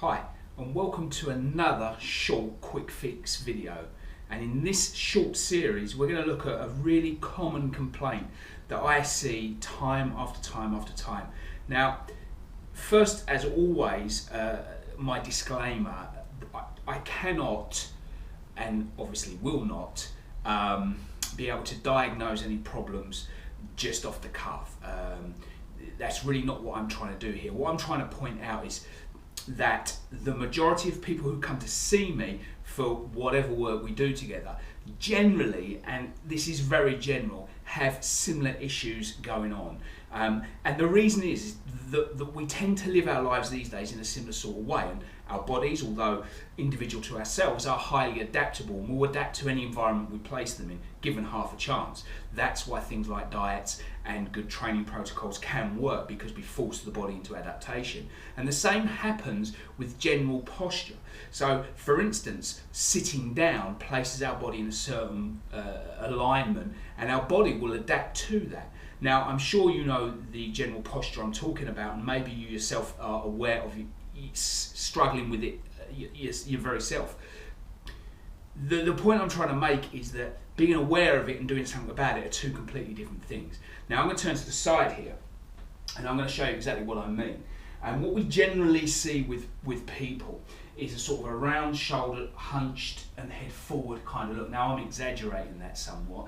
Hi, and welcome to another short quick fix video. And in this short series we're going to look at a really common complaint that I see time after time after time. Now, first, as always, my disclaimer: I cannot, and obviously will not, be able to diagnose any problems just off the cuff. That's really not what I'm trying to do here. What I'm trying to point out is that the majority of people who come to see me for whatever work we do together generally, and this is very general, have similar issues going on. And the reason is that we tend to live our lives these days in a similar sort of way, and our bodies, although individual to ourselves, are highly adaptable and will adapt to any environment we place them in, given half a chance. That's why things like diets and good training protocols can work, because we force the body into adaptation. And the same happens with general posture. So, for instance, sitting down places our body in a certain alignment, and our body will adapt to that. Now, I'm sure you know the general posture I'm talking about, and maybe you yourself are aware of struggling with it your very self. The point I'm trying to make is that being aware of it and doing something about it are two completely different things. Now, I'm going to turn to the side here, and I'm going to show you exactly what I mean. And what we generally see with people is a sort of a round shoulder, hunched and head forward kind of look. Now, I'm exaggerating that somewhat,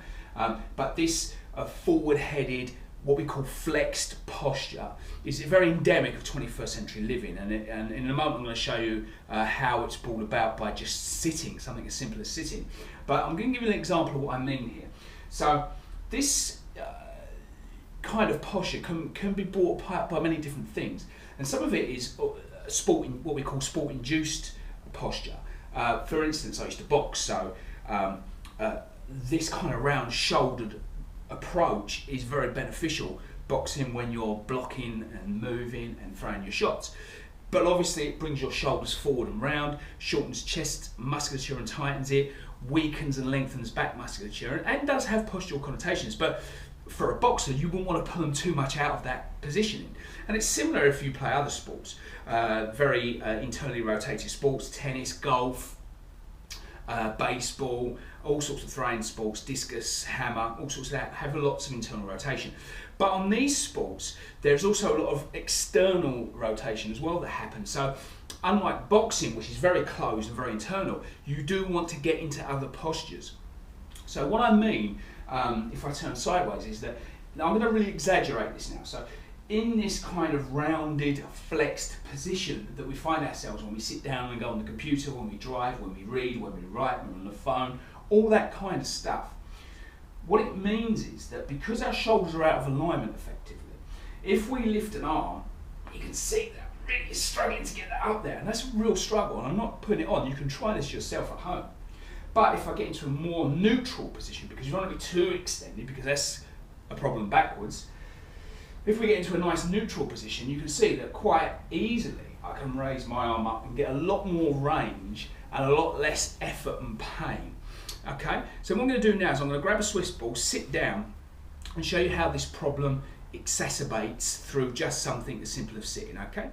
but this forward-headed, what we call flexed posture, is very endemic of 21st century living, and in a moment I'm going to show you how it's brought about by just sitting, something as simple as sitting. But I'm going to give you an example of what I mean here. So this kind of posture can be brought about by many different things, and some of it is what we call sport-induced posture. For instance, I used to box, so this kind of round-shouldered approach is very beneficial boxing when you're blocking and moving and throwing your shots. But obviously it brings your shoulders forward and round, shortens chest musculature and tightens it, weakens and lengthens back musculature, and does have postural connotations. But for a boxer, you wouldn't want to pull them too much out of that positioning. And it's similar if you play other sports, very internally rotated sports, tennis, golf, baseball, all sorts of throwing sports, discus, hammer, all sorts of that, have lots of internal rotation. But on these sports, there's also a lot of external rotation as well that happens. So unlike boxing, which is very closed and very internal, you do want to get into other postures. So what I mean, if I turn sideways, is that, now I'm going to really exaggerate this now. So in this kind of rounded, flexed position that we find ourselves when we sit down and go on the computer, when we drive, when we read, when we write, when we're on the phone, all that kind of stuff. What it means is that because our shoulders are out of alignment effectively, if we lift an arm, you can see that I'm really struggling to get that up there, and that's a real struggle, and I'm not putting it on. You can try this yourself at home. But if I get into a more neutral position, because you don't want to be too extended, because that's a problem backwards, if we get into a nice neutral position, you can see that quite easily I can raise my arm up and get a lot more range and a lot less effort and pain. Okay, so what I'm going to do now is I'm going to grab a Swiss ball, sit down, and show you how this problem exacerbates through just something as simple as sitting. Okay.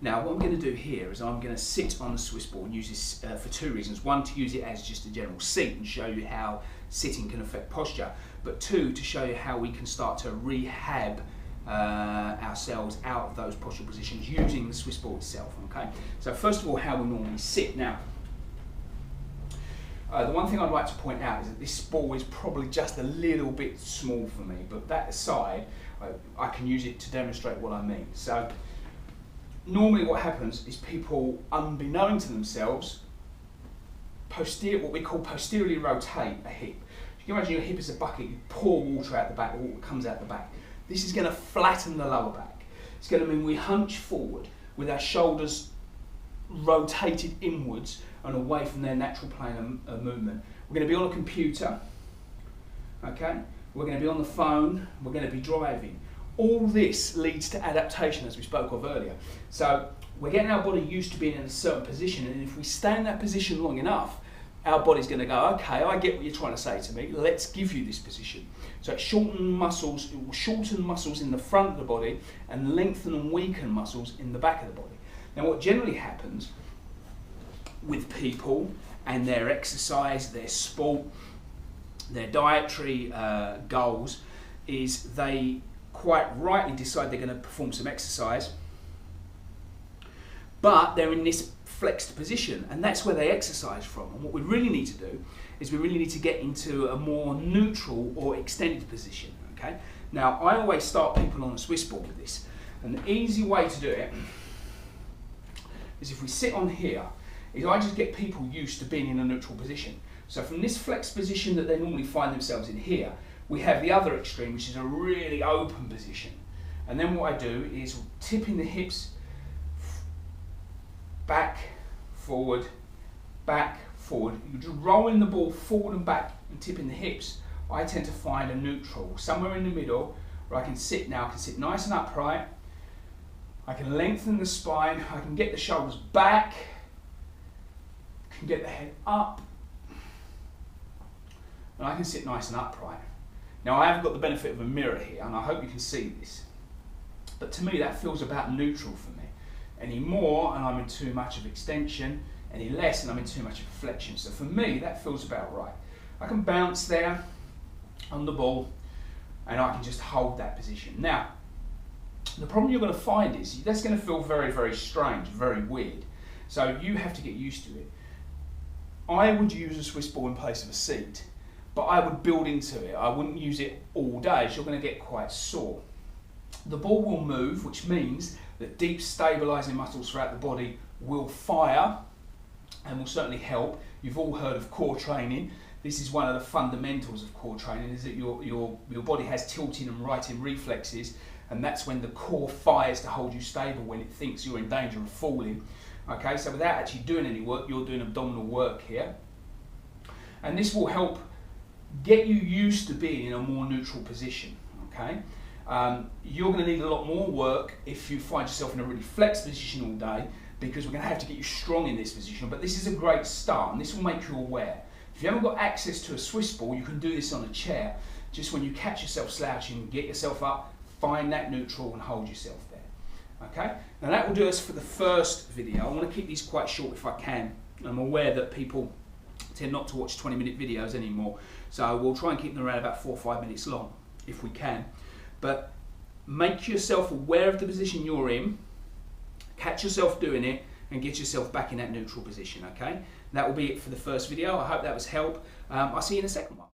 Now what I'm going to do here is I'm going to sit on the Swiss ball and use this for two reasons. One, to use it as just a general seat and show you how sitting can affect posture, but two, to show you how we can start to rehab ourselves out of those postural positions using the Swiss ball itself. Okay. So first of all, how we normally sit. Now, the one thing I'd like to point out is that this ball is probably just a little bit small for me, but that aside, I can use it to demonstrate what I mean. So normally what happens is people, unbeknown to themselves, what we call posteriorly rotate a hip. You can imagine your hip is a bucket, you pour water out the back, water comes out the back. This is going to flatten the lower back. It's going to mean we hunch forward with our shoulders rotated inwards and away from their natural plane of movement. We're going to be on a computer, okay? We're going to be on the phone, we're going to be driving. All this leads to adaptation, as we spoke of earlier. So we're getting our body used to being in a certain position, and if we stay in that position long enough, our body's going to go, okay, I get what you're trying to say to me, let's give you this position. So it will shorten muscles in the front of the body and lengthen and weaken muscles in the back of the body. Now what generally happens with people and their exercise, their sport, their dietary goals is they quite rightly decide they're going to perform some exercise, but they're in this flexed position, and that's where they exercise from. And what we really need to do is we really need to get into a more neutral or extended position. Okay. Now I always start people on a Swiss ball with this, and the easy way to do it is if we sit on here, is I just get people used to being in a neutral position. So from this flexed position that they normally find themselves in here, we have the other extreme, which is a really open position. And then what I do is tipping the hips back, forward, you're just rolling the ball forward and back and tipping the hips. I tend to find a neutral, somewhere in the middle, where I can sit now. I can sit nice and upright, I can lengthen the spine, I can get the shoulders back, can get the head up, and I can sit nice and upright. Now I have got the benefit of a mirror here, and I hope you can see this, but to me that feels about neutral for me. Any more and I'm in too much of extension, any less and I'm in too much of flexion. So for me that feels about right. I can bounce there on the ball and I can just hold that position. Now the problem you're going to find is that's going to feel very, very strange, very weird. So you have to get used to it. I would use a Swiss ball in place of a seat, but I would build into it. I wouldn't use it all day, so you're going to get quite sore. The ball will move, which means that deep stabilising muscles throughout the body will fire and will certainly help. You've all heard of core training. This is one of the fundamentals of core training, is that your body has tilting and righting reflexes, and that's when the core fires to hold you stable when it thinks you're in danger of falling. Okay, so without actually doing any work, you're doing abdominal work here. And this will help get you used to being in a more neutral position. Okay, you're going to need a lot more work if you find yourself in a really flexed position all day, because we're going to have to get you strong in this position. But this is a great start, and this will make you aware. If you haven't got access to a Swiss ball, you can do this on a chair. Just when you catch yourself slouching, get yourself up, find that neutral and hold yourself there. Okay, now that will do us for the first video. I want to keep these quite short if I can. I'm aware that people tend not to watch 20-minute videos anymore, so we'll try and keep them around about 4 or 5 minutes long if we can. But make yourself aware of the position you're in, catch yourself doing it, and get yourself back in that neutral position. Okay, that will be it for the first video. I hope that was help. I'll see you in the second one.